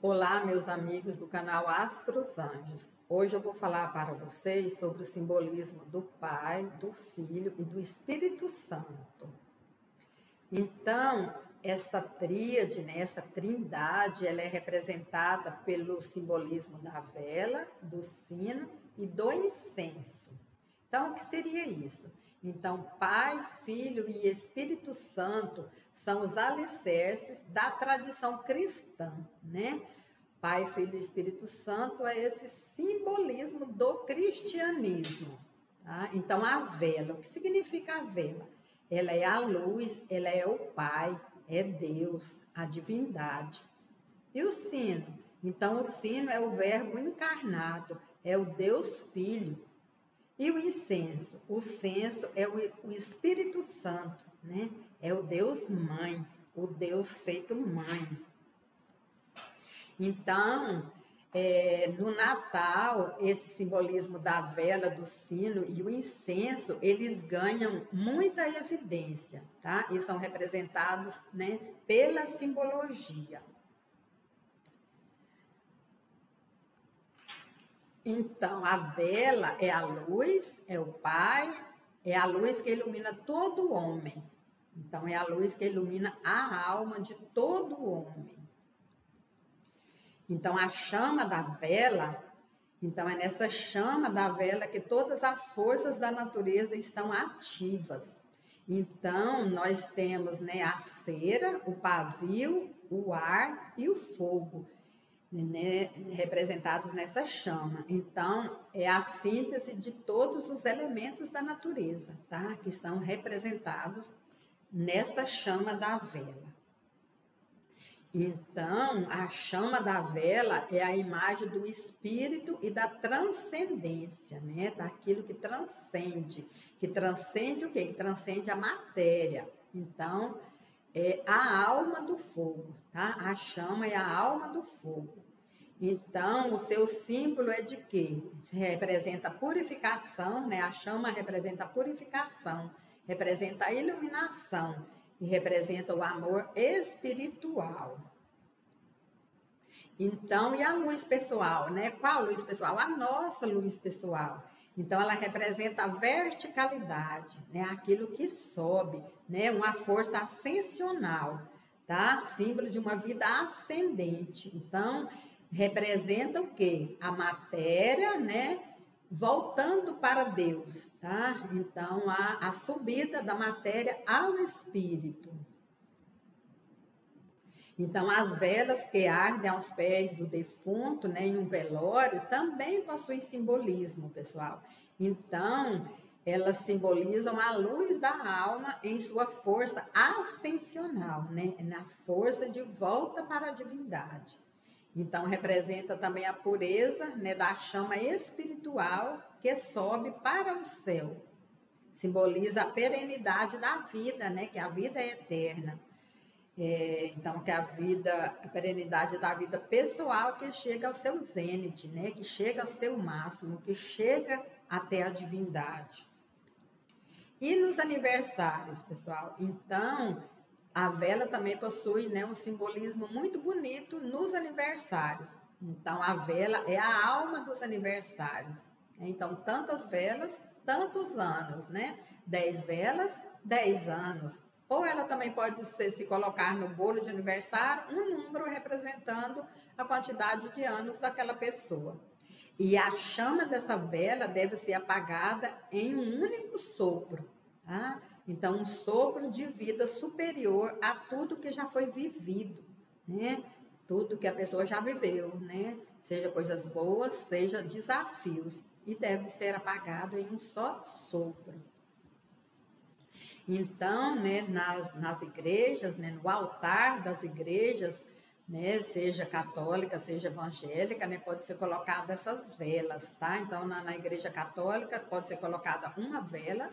Olá, meus amigos do canal Astros Anjos. Hoje eu vou falar para vocês sobre o simbolismo do Pai, do Filho e do Espírito Santo. Então, essa tríade, essa trindade, ela é representada pelo simbolismo da vela, do sino e do incenso. Então, o que seria isso? Então, Pai, Filho e Espírito Santo são os alicerces da tradição cristã, né? Pai, Filho e Espírito Santo é esse simbolismo do cristianismo, tá? Então, a vela, o que significa a vela? Ela é a luz, ela é o Pai, é Deus, a divindade. E o sino? Então, o sino é o verbo encarnado, é o Deus Filho. E o incenso? O censo é o Espírito Santo, né? É o Deus Mãe, o Deus feito Mãe. Então, no Natal, esse simbolismo da vela, do sino e o incenso, eles ganham muita evidência, tá? E são representados, né, pela simbologia. Então, a vela é a luz, é o Pai, é a luz que ilumina todo homem. Então, é a luz que ilumina a alma de todo homem. Então, a chama da vela, então é nessa chama da vela que todas as forças da natureza estão ativas. Então, nós temos, né, a cera, o pavio, o ar e o fogo, né, representados nessa chama. Então, é a síntese de todos os elementos da natureza, tá? Que estão representados nessa chama da vela. Então, a chama da vela é a imagem do espírito e da transcendência, né? Daquilo que transcende. Que transcende o quê? Que transcende a matéria. Então, é a alma do fogo, tá? A chama é a alma do fogo. Então, o seu símbolo é de quê? Representa a purificação, né? A chama representa a purificação, representa a iluminação e representa o amor espiritual. Então, e a luz pessoal, né? Qual luz pessoal? A nossa luz pessoal. Então, ela representa a verticalidade, né? Aquilo que sobe, né? Uma força ascensional, tá? Símbolo de uma vida ascendente. Então, representa o quê? A matéria, né? Voltando para Deus, tá? Então, a subida da matéria ao espírito. Então, as velas que ardem aos pés do defunto, né, em um velório, também possuem simbolismo, pessoal. Então, elas simbolizam a luz da alma em sua força ascensional, né, na força de volta para a divindade. Então, representa também a pureza, né, da chama espiritual que sobe para o céu. Simboliza a perenidade da vida, né, que a vida é eterna. Então, que a perenidade da vida pessoal que chega ao seu zênite, né, que chega ao seu máximo, que chega até a divindade. E nos aniversários, pessoal? Então, a vela também possui, né, um simbolismo muito bonito nos aniversários. Então, a vela é a alma dos aniversários. Então, tantas velas, tantos anos, né? 10 velas, 10 anos. Ou ela também pode se colocar no bolo de aniversário um número representando a quantidade de anos daquela pessoa. E a chama dessa vela deve ser apagada em um único sopro, tá? Então, um sopro de vida superior a tudo que já foi vivido, né? Tudo que a pessoa já viveu, né? Seja coisas boas, seja desafios. E deve ser apagado em um só sopro. Então, né, nas igrejas, né, no altar das igrejas, né, seja católica, seja evangélica, né, pode ser colocada essas velas, tá? Então, na igreja católica pode ser colocada uma vela,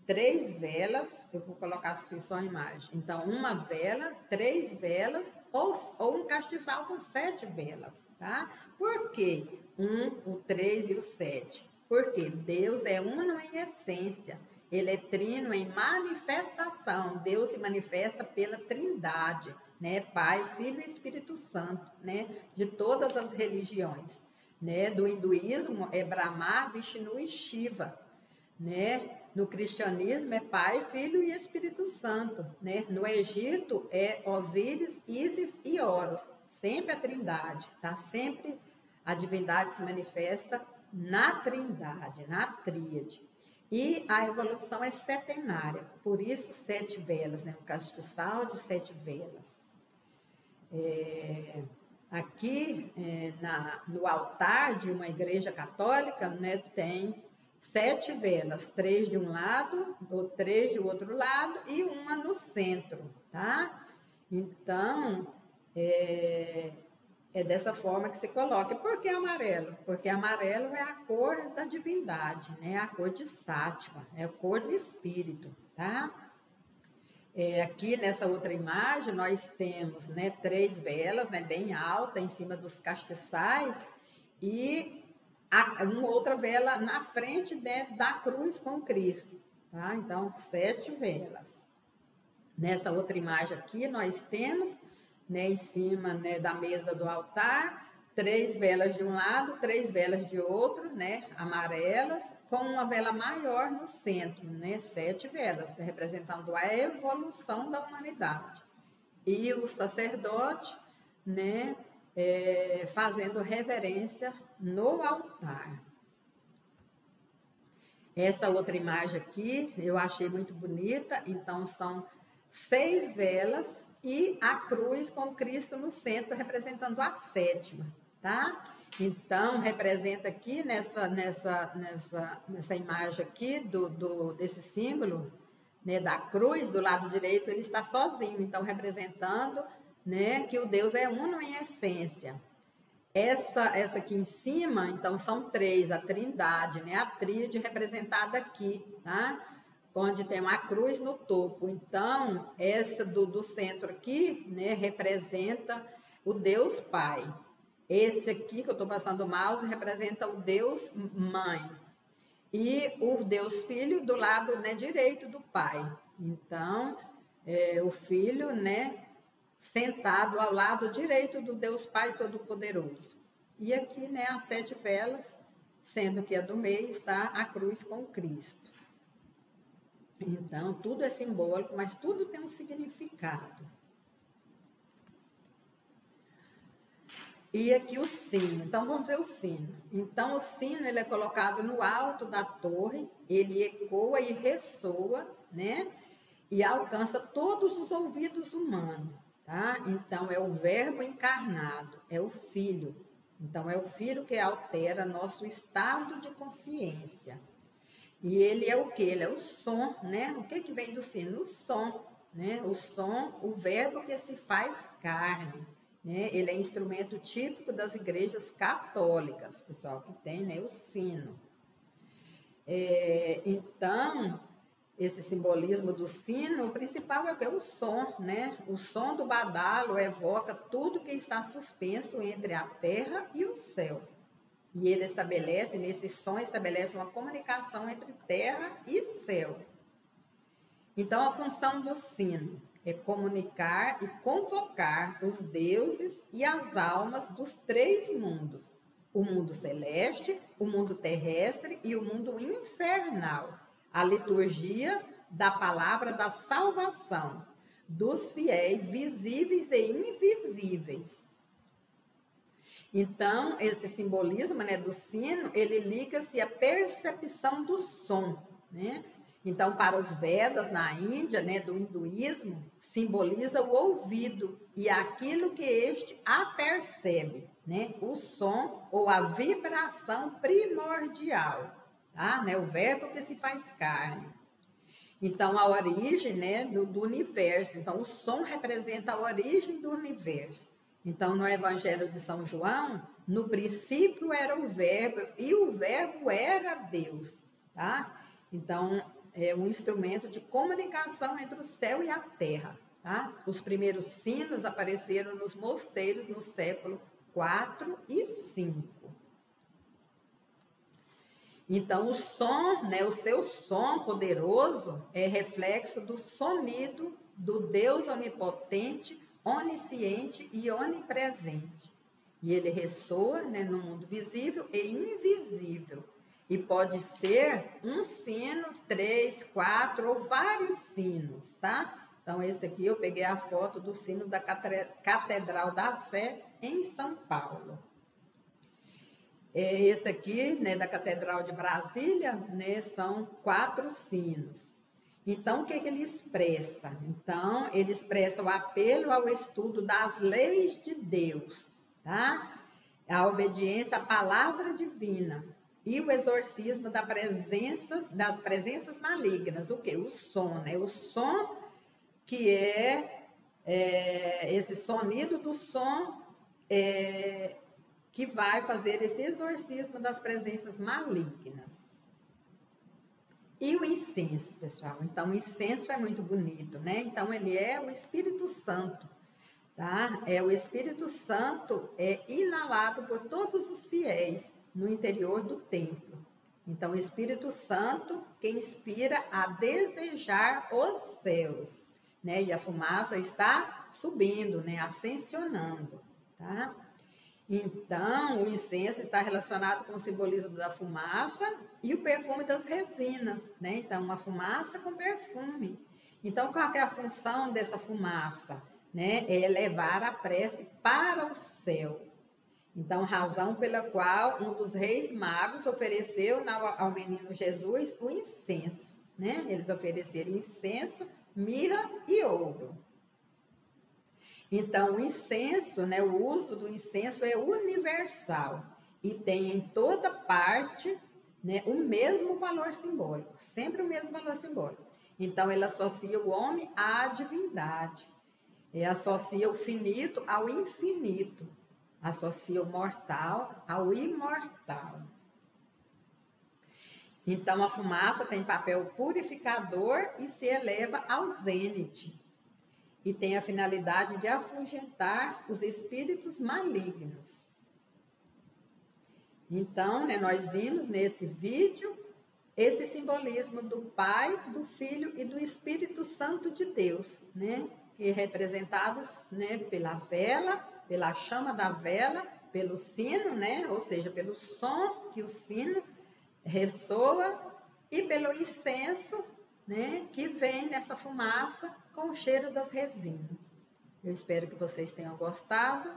3 velas, eu vou colocar assim só a imagem. Então, uma vela, 3 velas ou um castiçal com 7 velas, tá? Por quê? O 3 e o 7. Porque Deus é uno em essência. Ele é trino em manifestação. Deus se manifesta pela trindade, né? Pai, Filho e Espírito Santo, né? De todas as religiões, né? Do hinduísmo é Brahma, Vishnu e Shiva, né? No cristianismo é Pai, Filho e Espírito Santo, né? No Egito é Osíris, Ísis e Horus, sempre a Trindade, tá? Sempre a divindade se manifesta na Trindade, na Tríade. E a evolução é setenária, por isso 7 velas, né? O castiçal de 7 velas. Aqui no altar de uma igreja católica, né, tem 7 velas, 3 de um lado, 3 do outro lado e uma no centro, tá? Então, é dessa forma que se coloca. E por que amarelo? Porque amarelo é a cor da divindade, né? A cor de Sátima, é a cor do espírito, tá? Aqui nessa outra imagem nós temos, né, 3 velas, né, bem alta em cima dos castiçais e uma outra vela na frente, né, da cruz com Cristo, tá? Então 7 velas. Nessa outra imagem aqui nós temos, né, em cima, né, da mesa do altar, 3 velas de um lado, 3 velas de outro, né, amarelas, com uma vela maior no centro, né, 7 velas, né, representando a evolução da humanidade. E o sacerdote, né, fazendo reverência no altar. Essa outra imagem aqui, eu achei muito bonita, então são 6 velas, e a cruz com Cristo no centro, representando a 7ª, tá? Então, representa aqui nessa imagem aqui desse símbolo, né, da cruz, do lado direito, ele está sozinho, então representando, né, que o Deus é uno em essência. Essa aqui em cima, então, são 3, a Trindade, né, a tríade representada aqui, tá? Onde tem uma cruz no topo. Então, essa do centro aqui, né, representa o Deus Pai. Esse aqui que eu estou passando o mouse representa o Deus Mãe. E o Deus Filho do lado, né, direito do Pai. Então, o Filho, né, sentado ao lado direito do Deus Pai Todo-Poderoso. E aqui, né, as 7 velas, sendo que a do meio está a cruz com Cristo. Então, tudo é simbólico, mas tudo tem um significado. E aqui o sino. Então, vamos ver o sino. Então, o sino ele é colocado no alto da torre, ele ecoa e ressoa, né? E alcança todos os ouvidos humanos, tá? Então, é o Verbo encarnado, é o Filho. Então, é o Filho que altera nosso estado de consciência. E ele é o quê? Ele é o som, né? O que vem do sino? O som, né? O som, o verbo que se faz carne, né? Ele é instrumento típico das igrejas católicas, pessoal, que tem, né, o sino. Então, esse simbolismo do sino, o principal é o quê? O som, né? O som do badalo evoca tudo que está suspenso entre a terra e o céu. E ele estabelece, nesse som, estabelece uma comunicação entre terra e céu. Então, a função do sino é comunicar e convocar os deuses e as almas dos 3 mundos. O mundo celeste, o mundo terrestre e o mundo infernal. A liturgia da palavra da salvação, dos fiéis visíveis e invisíveis. Então, esse simbolismo, né, do sino, ele liga-se à percepção do som, né? Então, para os Vedas na Índia, né, do hinduísmo, simboliza o ouvido e aquilo que este apercebe, né? O som ou a vibração primordial, tá? Né? O verbo que se faz carne. Então, a origem, né, do universo. Então, o som representa a origem do universo. Então, no Evangelho de São João, no princípio era o verbo e o verbo era Deus, tá? Então, é um instrumento de comunicação entre o céu e a terra, tá? Os primeiros sinos apareceram nos mosteiros no século 4 e 5. Então, o som, né, o seu som poderoso é reflexo do sonido do Deus onipotente onisciente e onipresente. E ele ressoa, né, no mundo visível e invisível. E pode ser um sino, 3, 4 ou vários sinos, tá? Então, esse aqui eu peguei a foto do sino da Catedral da Sé, em São Paulo. Esse aqui, né, da Catedral de Brasília, né, são 4 sinos. Então, o que ele expressa? Então, ele expressa o apelo ao estudo das leis de Deus, tá? A obediência à palavra divina e o exorcismo das presenças malignas. O quê? O som, né? O som que esse sonido do som que vai fazer esse exorcismo das presenças malignas. E o incenso, pessoal? Então, o incenso é muito bonito, né? Então, ele é o Espírito Santo, tá? O Espírito Santo é inalado por todos os fiéis no interior do templo. Então, o Espírito Santo que inspira a desejar os céus, né? E a fumaça está subindo, né? Ascensionando, tá? Então, o incenso está relacionado com o simbolismo da fumaça e o perfume das resinas, né? Então, uma fumaça com perfume. Então, qual é a função dessa fumaça? Né? É levar a prece para o céu. Então, razão pela qual um dos reis magos ofereceu ao menino Jesus o incenso, né? Eles ofereceram incenso, mirra e ouro. Então, o incenso, né, o uso do incenso é universal e tem em toda parte, né, o mesmo valor simbólico, sempre o mesmo valor simbólico. Então, ele associa o homem à divindade, associa o finito ao infinito, associa o mortal ao imortal. Então, a fumaça tem papel purificador e se eleva ao zênite. E tem a finalidade de afugentar os espíritos malignos. Então, né, nós vimos nesse vídeo esse simbolismo do Pai, do Filho e do Espírito Santo de Deus, né? Que representados, né, pela vela, pela chama da vela, pelo sino, né? Ou seja, pelo som que o sino ressoa e pelo incenso, né, que vem nessa fumaça com o cheiro das resinas. Eu espero que vocês tenham gostado.